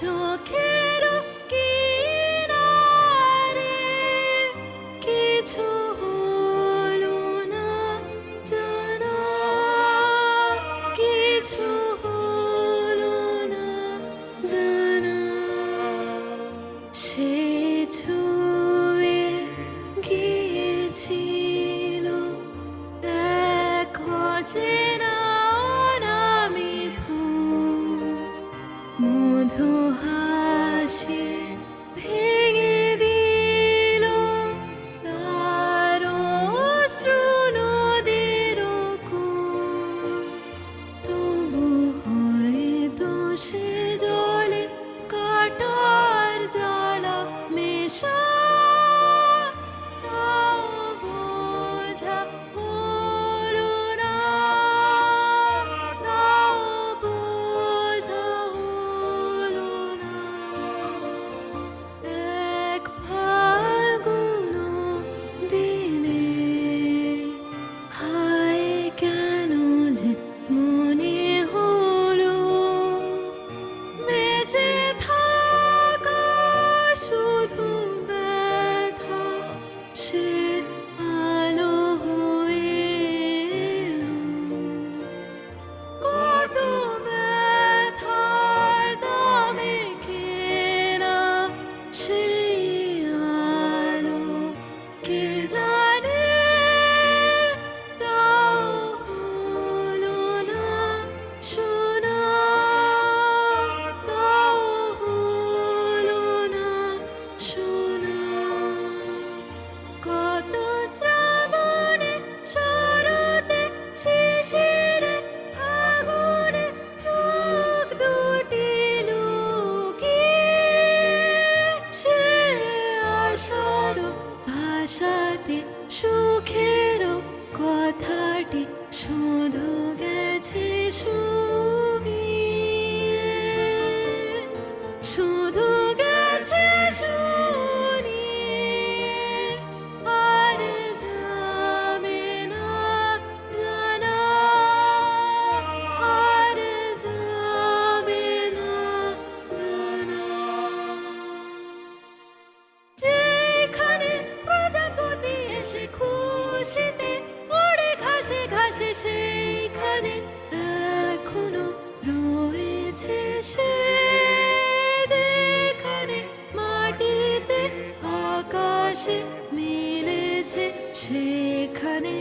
চোখের কিনারে কিছু হলো না জানা, কিছু হলো না জানা। সে ছুঁয়ে গিয়েছিল এক অচেনা অনামি ফুল, মধু হাসি ভেঙে দিল তার অশ্রু নদীর কূল। তবু হয়তো সে জলে কাটার জ্বালা মেশা, তাও বোঝা হলো না, তাও বোঝা হলো না। এক ফাল্গুন দিনে হায় কেন যে মনে হলো বেঁচে থাকা শুধু ব্যথা, সে আলো হয়ে এলো। কত ব্যথার দামে কেনা সেই আলো কে জানে, তাও হলো না শোনা, তাও হলো না শোনা। কত শ্রাবণে শরতে শিশিরে ফাগুনে চোখ দুটি লুকিয়ে সে আশার ভাষাতে সুখের কথাটি শুধু গেছে শুনিয়ে, শুধু গেছে শুনিয়ে, আর যাবে না জানা, আর যাবে না জানা। যেখানে প্রজাপতি এসে খুশিতে ওড়ে ঘাসে ঘাসে, সেইখানে এখনো রয়েছে সে। যেখানে মাটিতে আকাশে মিলেছে, সেখানে